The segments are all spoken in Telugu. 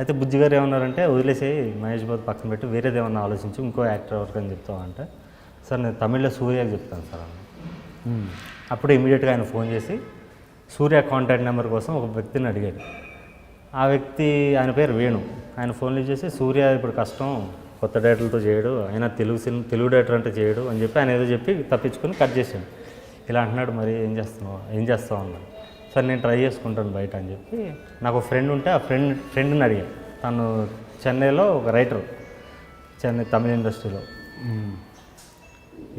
అయితే బుజ్జి గారు ఏమన్నారంటే వదిలేసి మహేష్ బాబు పక్కన పెట్టి వేరేది ఏమన్నా ఆలోచించి ఇంకో యాక్టర్ ఎవరికి అని చెప్తామంటే సార్ నేను తమిళ్లో సూర్యకి చెప్తాను సార్ అన్న. అప్పుడు ఇమీడియట్గా ఆయన ఫోన్ చేసి సూర్య కాంటాక్ట్ నెంబర్ కోసం ఒక వ్యక్తిని అడిగాడు. ఆ వ్యక్తి ఆయన పేరు వేణు. ఆయన ఫోన్లు చేసి సూర్య ఇప్పుడు కష్టం, కొత్త డేటర్లతో చేయడు, ఆయన తెలుగు డేటర్ అంటే చేయడు అని చెప్పి ఆయన ఏదో చెప్పి తప్పించుకొని కట్ చేశాడు. ఇలా అంటున్నాడు, మరి ఏం చేస్తావు అన్నాడు. సార్ నేను ట్రై చేసుకుంటాను బయట అని చెప్పి నాకు ఒక ఫ్రెండ్ ఉంటే ఆ ఫ్రెండ్ని అడిగాను. తను చెన్నైలో ఒక రైటర్, చెన్నై తమిళ ఇండస్ట్రీలో.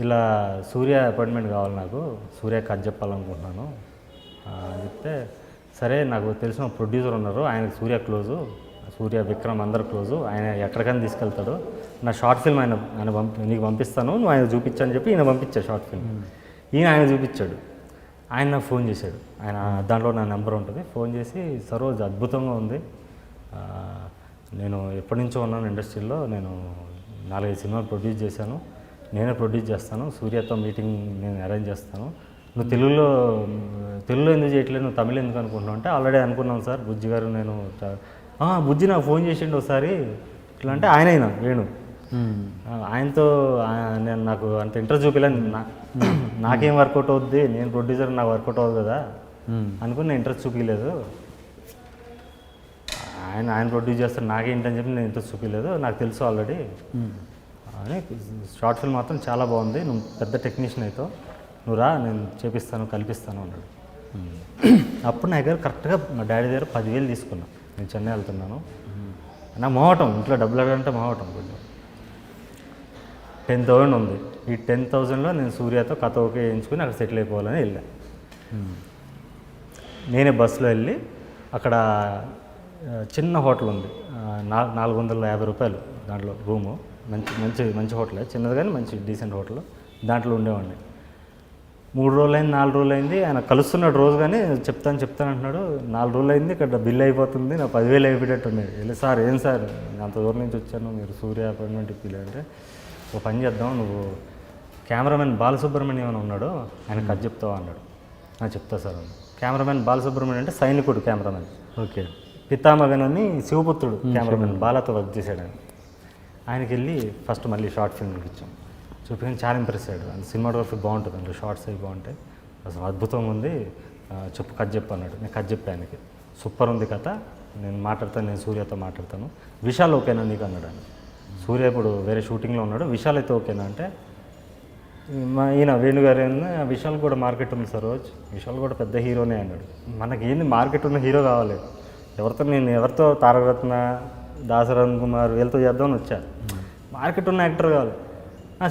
ఇలా సూర్య అపాయింట్మెంట్ కావాలి, నాకు సూర్య కట్ చెప్పాలనుకుంటున్నాను అని చెప్తే, సరే నాకు తెలిసిన ప్రొడ్యూసర్ ఉన్నారు, ఆయనకు సూర్య క్లోజు, సూర్య విక్రమ్ అందరు క్లోజు, ఆయన ఎక్కడికైనా తీసుకెళ్తాడు, నా షార్ట్ ఫిల్మ్ నీకు పంపిస్తాను, నువ్వు ఆయన చూపించని చెప్పి ఈయన పంపించాడు షార్ట్ ఫిల్మ్. ఆయన చూపించాడు. ఆయన నాకు ఫోన్ చేశాడు. ఆయన దాంట్లో నా నెంబర్ ఉంటుంది. ఫోన్ చేసి సరోజ్ అద్భుతంగా ఉంది, నేను ఎప్పటి నుంచో ఉన్నాను ఇండస్ట్రీలో, నేను 4-5 సినిమాలు ప్రొడ్యూస్ చేశాను, నేనే ప్రొడ్యూస్ చేస్తాను, సూర్యతో మీటింగ్ నేను అరేంజ్ చేస్తాను, నువ్వు తెలుగులో ఎందుకు చేయట్లేదు, నువ్వు తమిళ ఎందుకు అనుకుంటున్నావు అంటే ఆల్రెడీ అనుకున్నాను సార్, బుజ్జి గారు నేను బుజ్జి నాకు ఫోన్ చేసిండు ఒకసారి ఇట్లా అంటే ఆయన వేణు ఆయనతో నేను నాకు అంత ఇంట్రెస్ట్ చూపించలేను, నాకేం వర్కౌట్ అవుద్ది, నేను ప్రొడ్యూసర్ నాకు వర్కౌట్ అవ్వదు కదా అనుకుని నేను ఇంట్రెస్ట్ చూపించలేదు, ఆయన ప్రొడ్యూస్ చేస్తాడు నాకేంటని చెప్పి నేను ఇంట్రెస్ట్ చూపించలేదు, నాకు తెలుసు ఆల్రెడీ అని. షార్ట్ ఫిల్మ్ మాత్రం చాలా బాగుంది, నువ్వు పెద్ద టెక్నీషియన్ అవుతావు, నువ్వు రా నేను చేపిస్తాను కల్పిస్తాను అన్నాడు. అప్పుడు నా దగ్గర కరెక్ట్గా మా డాడీ దగ్గర 10,000 తీసుకున్నాను. నేను చెన్నై వెళ్తున్నాను, నా మొహటం ఇంట్లో డబ్బులు అడగంటే మొహటం కొంచెం. 10,000 ఉంది. ఈ 10,000లో నేను సూర్యతో కథ ఓకే వేయించుకుని అక్కడ సెటిల్ అయిపోవాలని వెళ్ళాను. నేనే బస్సులో వెళ్ళి అక్కడ చిన్న హోటల్ ఉంది, 450 రూపాయలు దాంట్లో రూము, మంచి హోటలే, చిన్నది కానీ మంచి డీసెంట్ హోటల్, దాంట్లో ఉండేవాడిని. 3 రోజులైంది 4 రోజులైంది, ఆయన కలుస్తున్నాడు రోజు, కానీ చెప్తాను అంటున్నాడు. 4 రోజులైంది, ఇక్కడ బిల్ అయిపోతుంది, నా 10,000 అయిపోయేటట్టు ఉన్నాయి. వెళ్ళి సార్ ఏం సార్ అంత దూరం నుంచి వచ్చాను, మీరు సూర్య అపాయింట్మెంట్ ఇప్పిలేదంటే, ఒక పని చేద్దాం, నువ్వు కెమెరామెన్ బాలసుబ్రహ్మణ్యం అని ఉన్నాడు, ఆయన కథ చెప్తావా అన్నాడు. చెప్తా సార్ అన్న. కెమెరామెన్ బాలసుబ్రహ్మణ్యం అంటే సైనికుడు కెమెరామెన్, ఓకే, పితామగన్ అని శివపుత్రుడు కెమెరామెన్, బాలతో వర్క్ చేశాడు ఆయన. ఆయనకి వెళ్ళి ఫస్ట్ మళ్ళీ షార్ట్ ఫిల్మ్ చూపించాం, చూపించి చాలా ఇంప్రెస్ అయ్యాడు. అంత సినిమాటోగ్రఫీ బాగుంటుంది, అందులో షార్ట్స్ అవి బాగుంటాయి, అసలు అద్భుతంగా ఉంది, చెప్పు కథ చెప్పు అన్నాడు. నేను కథ చెప్పాను, ఆయనకి సూపర్ ఉంది కథ, నేను మాట్లాడతాను, నేను సూర్యతో మాట్లాడతాను, విశాల్ ఓకేనా నీకు అన్నాడు ఆయన. సూర్య ఇప్పుడు వేరే షూటింగ్లో ఉన్నాడు, విశాల్ అయితే ఓకేనా అంటే, ఈయన వేణుగారు ఏంది, విశాల్ కూడా మార్కెట్ ఉంది సరోజ్, విశాల్ కూడా పెద్ద హీరోనే అన్నాడు. మనకి ఏంది మార్కెట్ ఉన్న హీరో కావాలి, ఎవరితో తారకరత్న, దాసరథ్ కుమార్ వీళ్ళతో చేద్దామని వచ్చాను, మార్కెట్ ఉన్న యాక్టర్ కావాలి.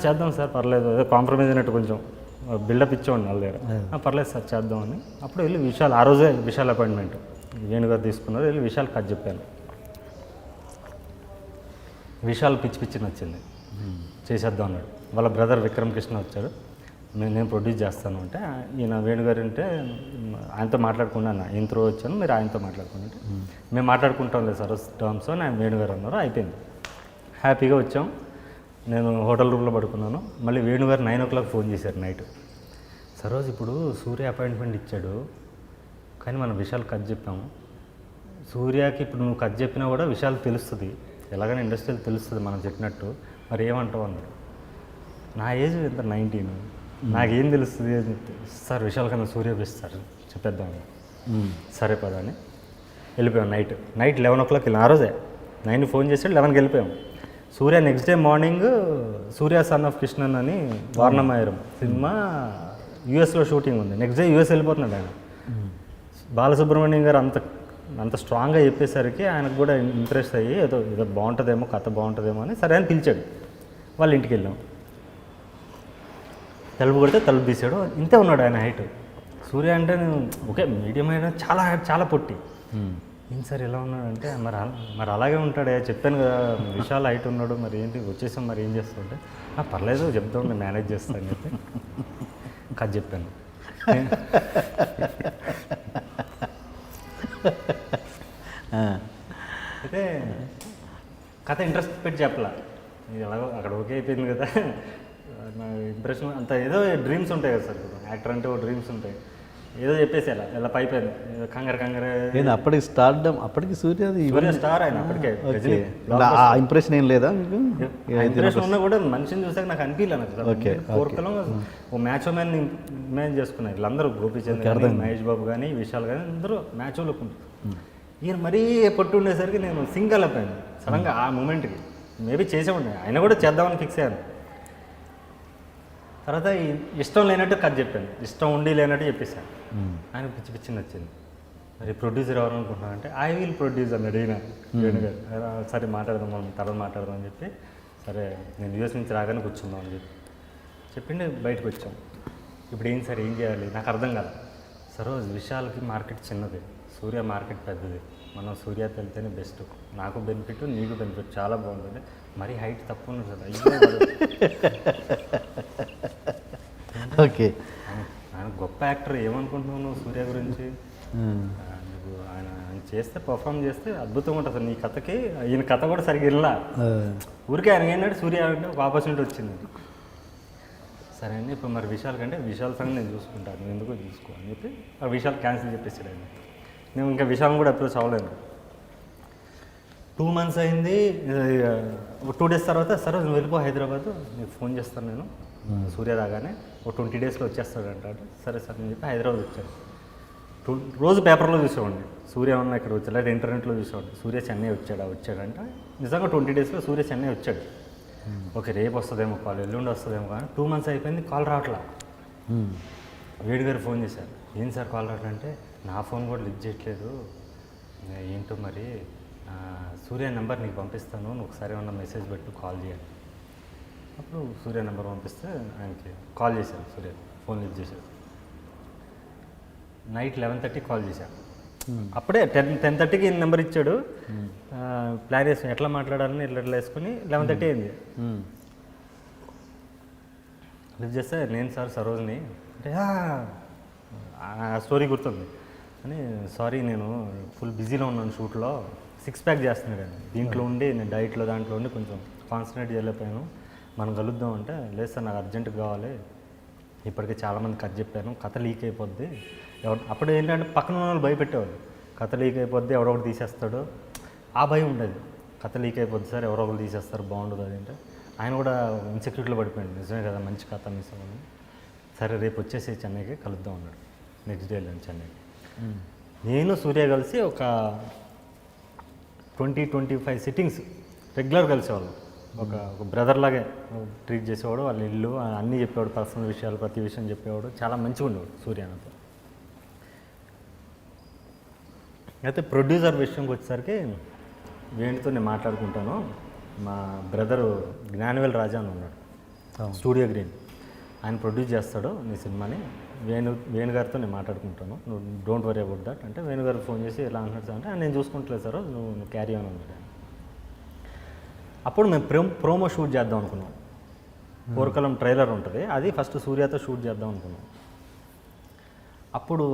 చేద్దాం సార్ పర్లేదు, ఏదో కాంప్రమైజ్ అయినట్టు కొంచెం బిల్డప్ ఇచ్చేవాడిని వాళ్ళ దగ్గర. పర్లేదు సార్ చేద్దామని. అప్పుడు వెళ్ళి విశాల్, ఆ రోజే విశాల్ అపాయింట్మెంట్ వేణుగారు తీసుకున్నారు, వెళ్ళి విశాల్ కథ చెప్పాను. విశాల్ పిచ్చి నచ్చింది, చేసేద్దాం అన్నాడు. వాళ్ళ బ్రదర్ విక్రమ్ కృష్ణ వచ్చాడు, నేను ప్రొడ్యూస్ చేస్తాను అంటే, ఈయన వేణుగారు అంటే ఆయనతో మాట్లాడుకున్నాను, ఈయన త్రూ వచ్చాను, మీరు ఆయనతో మాట్లాడుకుంటే మేము మాట్లాడుకుంటాం లేదు సార్ టర్మ్స్ అని ఆయన వేణుగారు అన్నారు. అయిపోయింది, హ్యాపీగా వచ్చాం. నేను హోటల్ రూమ్లో పడుకున్నాను. మళ్ళీ వేణుగారు 9 o'clock ఫోన్ చేశారు నైట్. సరోజ్ ఇప్పుడు సూర్య అపాయింట్మెంట్ ఇచ్చాడు, కానీ మనం విశాల్ కథ చెప్పాము, సూర్యకి ఇప్పుడు నువ్వు కథ చెప్పినా కూడా విశాల్ తెలుస్తుంది, ఎలాగైనా ఇండస్ట్రీలో తెలుస్తుంది మనం చెప్పినట్టు, మరి ఏమంటావు అన్నాడు. నా ఏజ్ ఎంత 19, నాకేం తెలుస్తుంది సార్, విశాల్ కన్నా సూర్య బెస్ట్ సార్ చెప్పేద్దామని. సరే పదా అని వెళ్ళిపోయాం. నైట్ 11 o'clock వెళ్ళాం. ఆ రోజే 9 ఫోన్ చేసాడు, 11కి వెళ్ళిపోయాం. Surya next day morning Surya son of Krishnan అని వారణమాయరం సినిమా యూఎస్లో షూటింగ్ ఉంది, నెక్స్ట్ డే యూఎస్ వెళ్ళిపోతున్నాడు ఆయన. బాలసుబ్రహ్మణ్యం గారు అంత స్ట్రాంగ్గా చెప్పేసరికి ఆయనకు కూడా ఇంప్రెస్ అయ్యి ఏదో బాగుంటుందేమో, కథ బాగుంటుందేమో అని సరే అని పిలిచాడు. వాళ్ళ ఇంటికి వెళ్ళాం. తలుపు కొడితే తలుపు తీసాడు, ఇంతే ఉన్నాడు ఆయన హైట్. సూర్య అంటే నేను ఓకే మీడియం అయినా చాలా పొట్టి. ఏం సార్ ఎలా ఉన్నాడంటే, మరి అలాగే ఉంటాడే, చెప్పాను కదా విశాల్ హైట్ ఉన్నాడు, మరి ఏంటి వచ్చేసాం, మరి ఏం చేస్తుంటే పర్లేదు చెప్తాం, నేను మేనేజ్ చేస్తాను అని చెప్పి కథ చెప్పాను. అయితే కథ ఇంట్రెస్ట్ పెట్టి చెప్పలా, ఎలాగో అక్కడ ఓకే అయిపోయింది కదా, నా ఇంప్రెషన్ అంత ఏదో డ్రీమ్స్ ఉంటాయి కదా సార్, యాక్టర్ అంటే ఓ డ్రీమ్స్ ఉంటాయి. ఏదో చెప్పేసి ఇలా పైపోయింది కంగారు నేను అప్పటికి సూర్యది స్టార్ ఆయన అప్పటికే ఆ ఇంప్రెషన్ ఏం లేదా మీకు? ఇంప్రెషన్ ఉన్నా కూడా మనిషిని చూసాక నాకు అనిపించలేదు. కోరికలో ఓ మ్యాచ్ మ్యాన్ ఇమాజిన్ చేసుకున్నారు వీళ్ళందరూ, గోపీచంద్, మహేష్ బాబు కానీ, విశాల్ కానీ అందరూ మ్యాచ్ లుక్ ఉంటుంది. ఈయన మరీ పొట్టు ఉండేసరికి నేను సింగల్ అయిపోయాను సడన్గా ఆ మూమెంట్కి. మేబీ చేసే ఉండే, ఆయన కూడా చేద్దామని ఫిక్స్ అయ్యాను. తర్వాత ఇష్టం లేనట్టు కథ చెప్పాను, ఇష్టం ఉండి లేనట్టు చెప్పేశాను. ఆయన పిచ్చి పిచ్చి నచ్చింది. మరి ప్రొడ్యూసర్ ఎవరు అనుకుంటున్నాను అంటే ఐ విల్ ప్రొడ్యూస్ అన్నాడు ఈయన వేణుగారు. సరే మాట్లాడదాం, మనం తర్వాత మాట్లాడదాం అని చెప్పి, సరే నేను యూఎస్ నుంచి రాగానే కూర్చుందాం అని చెప్పిండి బయటకు వచ్చాం. ఇప్పుడు ఏం సార్ ఏం చేయాలి నాకు అర్థం కాదు. సరోజ్ విశాల్కి మార్కెట్ చిన్నది, సూర్య మార్కెట్ పెద్దది, మనం సూర్యతో వెళ్తేనే బెస్ట్, నాకు బెనిఫిట్ నీకు బెనిఫిట్ చాలా బాగుంటుంది. మరీ హైట్ తక్కువ ఉన్నది సార్. ఓకే, ఆయన గొప్ప యాక్టర్, ఏమనుకుంటున్నావు నువ్వు సూర్య గురించి? ఆయన చేస్తే పర్ఫామ్ చేస్తే అద్భుతంగా ఉంటుంది సార్. నీ కథకి ఈయన కథ కూడా సరిగ్గా వెళ్ళా, ఊరికే ఆయన ఏంటంటే సూర్య అంటే ఒక ఆపర్చునిటీ వచ్చింది. సరే అండి, ఇప్పుడు మరి విశాల్ కంటే విశాల్ సంగతి నేను చూసుకుంటాను, నువ్వు ఎందుకో చూసుకో అని చెప్పి ఆ విశాల్ క్యాన్సిల్ చెప్పేసాడు ఆయన. నేను ఇంకా విశాల్ కూడా అప్రోచ్ అవ్వలేను. 2 months అయింది. 2 days తర్వాత సరే నువ్వు వెళ్ళిపో హైదరాబాద్, నీకు ఫోన్ చేస్తాను నేను సూర్య రాగానే, ఒక 20 daysలో వచ్చేస్తాడు అంటాడు. సరే సార్ అని చెప్పి హైదరాబాద్ వచ్చాడు. రోజు పేపర్లో చూసేవాడిని సూర్య ఉన్న ఇక్కడ వచ్చాడు, లేదా ఇంటర్నెట్లో చూసేవాడిని సూర్య చెన్నై వచ్చాడంట. నిజంగా 20 daysలో సూర్య చెన్నై వచ్చాడు. ఓకే రేపు వస్తుందేమో కాల్, ఎల్లుండి వస్తుందేమో, కానీ 2 months అయిపోయింది, కాల్ రావట్లా. వేడి గారు ఫోన్ చేశారు, ఏం సార్ కాల్ రావట్లంటే, నా ఫోన్ కూడా లిఫ్ట్ చేయట్లేదు, ఏంటో మరి సూర్య నెంబర్ నీకు పంపిస్తాను, నువ్వు ఒకసారి ఏమన్నా మెసేజ్ పెట్టు కాల్ చేయాలి. అప్పుడు సూర్య నెంబర్ పంపిస్తే ఆయనకి కాల్ చేశాను. సూర్య ఫోన్ లిఫ్ట్ చేశాడు. నైట్ 11:30 కాల్ చేశాను. అప్పుడే 10:30కి నెంబర్ ఇచ్చాడు. ప్లాన్ వేసుకుని ఎట్లా మాట్లాడాలని ఇట్లా వేసుకుని 11:30 అయింది. లిఫ్ట్ చేస్తే నేను సార్ సరోజ్ని అంటే ఆ స్టోరీ గుర్తుంది అని, సారీ నేను ఫుల్ బిజీలో ఉన్నాను షూట్లో, 6 pack చేస్తున్నాడు అండి, దీంట్లో ఉండి నేను డైట్లో దాంట్లో ఉండి కొంచెం కాన్సన్ట్రేట్ చేయలేకపోయాను, మనం కలుద్దాం అంటే, లేదు సార్ నాకు అర్జెంటుగా కావాలి, ఇప్పటికే చాలామంది కథ చెప్పాను, కథ లీక్ అయిపోద్ది. అప్పుడు ఏంటంటే పక్కన వాళ్ళు భయపెట్టేవాళ్ళు, కథ లీక్ అయిపోద్ది ఎవరో ఒకటి తీసేస్తాడు, ఆ భయం ఉండేది. కథ లీక్ అయిపోద్ది సార్, ఎవరో ఒకరు తీసేస్తారు, బాగుండదు అది అంటే. ఆయన కూడా ఇన్సెక్యూరిటీలో పడిపోయాడు, నిజమే కదా మంచి కథ మిస్ అవ్వని. సరే రేపు వచ్చేసి చెన్నైకి కలుద్దాం అన్నాడు. నెక్స్ట్ డే వెళ్ళాను చెన్నైకి. నేను సూర్య కలిసి ఒక 20-25 సిట్టింగ్స్ రెగ్యులర్ కలిసేవాళ్ళు. ఒక బ్రదర్ లాగే ట్రీట్ చేసేవాడు. వాళ్ళ ఇల్లు అన్నీ చెప్పేవాడు, పర్సనల్ విషయాలు ప్రతి విషయం చెప్పేవాడు, చాలా మంచిగా ఉండేవాడు సూర్య నాతో. అయితే ప్రొడ్యూసర్ విషయంకి వచ్చేసరికి వేణుతో నేను మాట్లాడుకుంటాను, మా బ్రదరు జ్ఞానవేల్ రాజా అని ఉన్నాడు, స్టూడియో గ్రీన్, ఆయన ప్రొడ్యూస్ చేస్తాడు నీ సినిమాని, వేణుగారితో నేను మాట్లాడుకుంటాను, నువ్వు డోంట్ వరీ అబౌట్ దట్ అంటే, వేణుగారు ఫోన్ చేసి ఎలా అంటున్నాడు అంటే, నేను చూసుకుంటలేదు సార్, నువ్వు క్యారీ ఆన్ అన్నాడు. అప్పుడు మేము ప్రోమో షూట్ చేద్దాం అనుకున్నాం. పోర్కలం ట్రైలర్ ఉంటుంది, అది ఫస్ట్ సూర్యతో షూట్ చేద్దాం అనుకున్నాం. అప్పుడు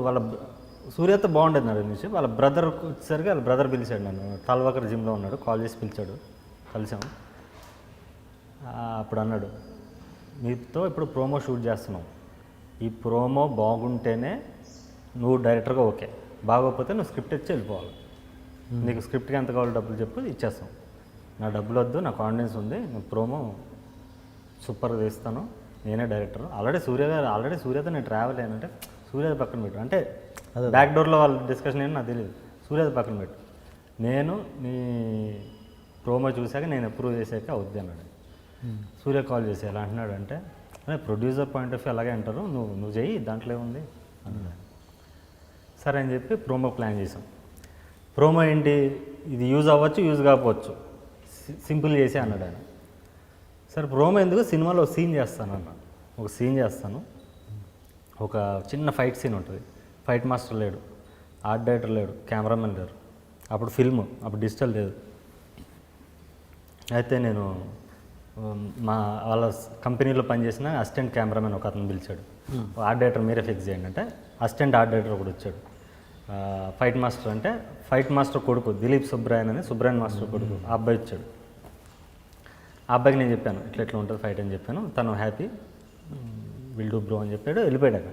సూర్యతో బాగుండేది నాకు నుంచి, వాళ్ళ బ్రదర్ వచ్చేసరికి వాళ్ళ బ్రదర్ పిలిచాడు నన్ను, తాల్వాకర్ జిమ్లో ఉన్నాడు, కాల్ చేసి పిలిచాడు, కలిసాం. అప్పుడు అన్నాడు, మీతో ఇప్పుడు ప్రోమో షూట్ చేస్తున్నాం, ఈ ప్రోమో బాగుంటేనే నువ్వు డైరెక్టర్గా ఓకే, బాగోకపోతే నువ్వు స్క్రిప్ట్ ఇచ్చి వెళ్ళిపోవాలి, నీకు స్క్రిప్ట్కి ఎంత కావాలో డబ్బులు చెప్పు ఇచ్చేస్తాం, నా డబ్బులు వద్దు, నా కాన్ఫిడెన్స్ ఉంది, నువ్వు ప్రోమో సూపర్గా తీస్తాను, నేనే డైరెక్టర్. ఆల్రెడీ సూర్యతో నేను ట్రావెల్ అయ్యానంటే, సూర్యది పక్కన పెట్టు అంటే బ్యాక్ డోర్లో వాళ్ళ డిస్కషన్ ఏంటి నాకు తెలియదు, సూర్యది పక్కన పెట్టు, నేను నీ ప్రోమో చూశాక నేను అప్రూవ్ చేసాక అవుద్ది అన్నాడు. సూర్య కాల్ చేసి ఎలా అంటున్నాడు అంటే, ప్రొడ్యూసర్ పాయింట్ ఆఫ్ వ్యూ అలాగే అంటారు, నువ్వు చెయ్యి దాంట్లో ఏముంది అన్నాడు. సరే అని చెప్పి ప్రోమో ప్లాన్ చేసాం. ప్రోమో ఏంటి, ఇది యూజ్ అవ్వచ్చు యూజ్ కాకపోవచ్చు, సింపుల్ చేసి అన్నాడు ఆయన. సరే ప్రోమో ఎందుకు, సినిమాలో ఒక సీన్ చేస్తాను అన్న, ఒక సీన్ చేస్తాను, ఒక చిన్న ఫైట్ సీన్ ఉంటుంది, ఫైట్ మాస్టర్ లేడు, ఆర్ట్ డైరెక్టర్ లేడు, కెమెరామెన్ లేరు, అప్పుడు ఫిల్మ్, అప్పుడు డిజిటల్ లేదు. అయితే నేను మా వాళ్ళ కంపెనీలో పనిచేసిన అసిస్టెంట్ కెమెరామెన్ ఒక అతను పిలిచాడు, ఆర్ట్ డైరెక్టర్ మీరే ఫిక్స్ చేయండి అంటే, అసిస్టెంట్ ఆర్ట్ డైరెక్టర్ ఒకటి వచ్చాడు. ఫైట్ మాస్టర్ అంటే ఫైట్ మాస్టర్ కొడుకు దిలీప్ సుబ్రాయన్ అని, సుబ్రాయన్ మాస్టర్ కొడుకు, ఆ అబ్బాయి వచ్చాడు. ఆ అబ్బాయికి నేను చెప్పాను ఇట్లా ఉంటుంది ఫైట్ అని చెప్పాను, తను హ్యాపీ విల్ డూ బ్రో అని చెప్పాడు, వెళ్ళిపోయాడు.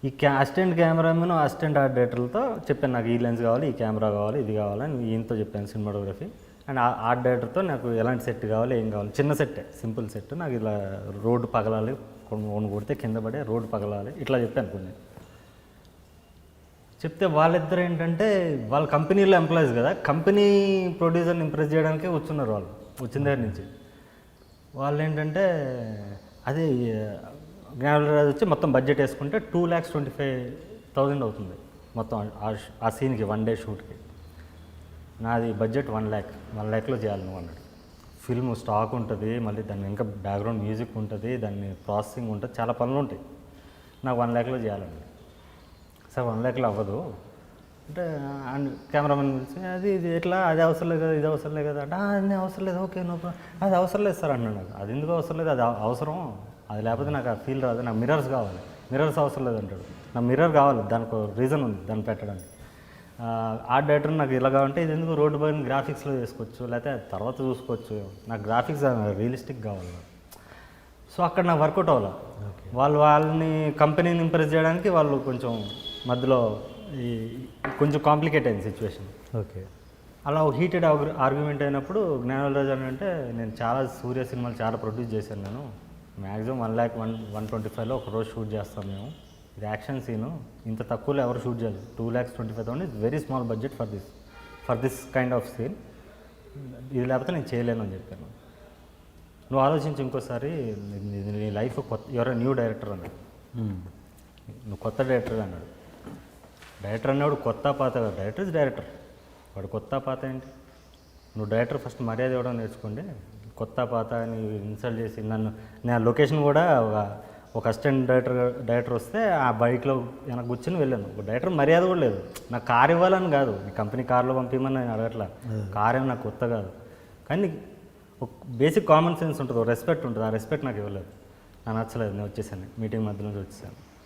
ఈ అసిస్టెంట్ కెమెరామెన్ అసిస్టెంట్ ఆర్ట్ డైరెక్టర్లతో చెప్పాను నాకు ఈ లెన్స్ కావాలి, ఈ కెమెరా కావాలి, ఇది కావాలని ఈయనతో చెప్పాను సినిమాటోగ్రఫీ. అండ్ ఆర్ట్ డైరెక్టర్తో నాకు ఎలాంటి సెట్ కావాలి, ఏం కావాలి, చిన్న సెట్టే, సింపుల్ సెట్, నాకు ఇలా రోడ్డు పగలాలి, కొన్ని కొడితే కింద పడే రోడ్డు పగలాలి, ఇట్లా చెప్పాను కొన్ని. చెప్తే వాళ్ళిద్దరు ఏంటంటే వాళ్ళ కంపెనీలో ఎంప్లాయీస్ కదా, కంపెనీ ప్రొడ్యూసర్ని ఇంప్రెస్ చేయడానికే వచ్చున్నారు వాళ్ళు వచ్చిన దగ్గర నుంచి. వాళ్ళు ఏంటంటే అదే జ్ఞానరాజు వచ్చి మొత్తం బడ్జెట్ వేసుకుంటే 2,25,000 అవుతుంది మొత్తం ఆ సీన్కి 1 డే షూట్కి. నాది బడ్జెట్ 1 lakh చేయాలి నువ్వు అన్నాడు. ఫిల్మ్ స్టాక్ ఉంటుంది, మళ్ళీ దాన్ని ఇంకా బ్యాక్గ్రౌండ్ మ్యూజిక్ ఉంటుంది, దాన్ని ప్రాసెసింగ్ ఉంటుంది, చాలా పనులు ఉంటాయి. నాకు 1 lakh చేయాలండి. సార్ 1 lakh అవ్వదు అంటే, అండ్ కెమెరామెన్ పిలిచి అది ఇది ఎట్లా, అది అవసరం లేదు కదా, ఇది అవసరం లేదు కదా అంటే, అది అవసరం లేదు, ఓకే నో ప్రాబ్లం, అది అవసరం లేదు సార్ అన్నాడు. నాకు అది ఎందుకు అవసరం లేదు, అది అవసరం, అది లేకపోతే నాకు ఆ ఫీల్ రాదు, నాకు మిర్రర్స్ కావాలి, మిర్రర్స్ అవసరం లేదు అంటాడు. నాకు మిర్రర్ కావాలి, దానికి రీజన్ ఉంది దాన్ని పెట్టడానికి. ఆర్ట్ డైరెక్టర్ నాకు ఇలా కావాలంటే ఇది ఎందుకు రోడ్డు పైన గ్రాఫిక్స్లో చేసుకోవచ్చు, లేకపోతే తర్వాత చూసుకోవచ్చు, నాకు గ్రాఫిక్స్ రియలిస్టిక్ కావాలి. సో అక్కడ నాకు వర్కౌట్ అవ్వాలి. వాళ్ళని కంపెనీని ఇంప్రెస్ చేయడానికి వాళ్ళు కొంచెం మధ్యలో ఈ కొంచెం కాంప్లికేట్ అయింది సిచ్యువేషన్. ఓకే. అలా హీటెడ్ ఆర్గ్యుమెంట్ అయినప్పుడు జ్ఞానరాజు అని అంటే, నేను చాలా సూర్య సినిమాలు చాలా ప్రొడ్యూస్ చేశాను, నేను మ్యాక్సిమం 1,125,000 ఒక రోజు షూట్ చేస్తాం మేము, ఇది యాక్షన్ సీను, ఇంత తక్కువలో ఎవరు షూట్ చేయాలి, 2,25,000 is very small budget for this kind of scene, ఇది లేకపోతే నేను చేయలేను అని చెప్పాను. నువ్వు ఆలోచించి ఇంకోసారి, నీ లైఫ్ కొత్త, ఎవరో న్యూ డైరెక్టర్ అన్నాడు, నువ్వు కొత్త డైరెక్టర్ అన్నాడు. డైరెక్టర్ అన్నవాడు కొత్త పాత కాదు, డైరెక్టర్ ఇస్ డైరెక్టర్, వాడు కొత్త పాత ఏంటి, నువ్వు డైరెక్టర్ ఫస్ట్ మర్యాద ఇవ్వడం నేర్చుకోండి. కొత్త పాత అని ఇన్సల్ట్ చేసి నేను లొకేషన్ కూడా ఒక అసిస్టెంట్ డైరెక్టర్ వస్తే ఆ బైక్లో వెనక కూర్చొని వెళ్ళాను. ఒక డైరెక్టర్ మర్యాద కూడా లేదు, నాకు కార్ ఇవ్వాలని కాదు, నీ కంపెనీ కార్లో పంపించమని నేను అడగట్లా, కార్ ఏమి నాకు కొత్త కాదు, కానీ ఒక బేసిక్ కామన్ సెన్స్ ఉంటుంది, ఒక రెస్పెక్ట్ ఉంటుంది, ఆ రెస్పెక్ట్ నాకు ఇవ్వలేదు, నాకు నచ్చలేదు, నేను వచ్చేసాను, మీటింగ్ మధ్యలో నుంచి వచ్చేసాను.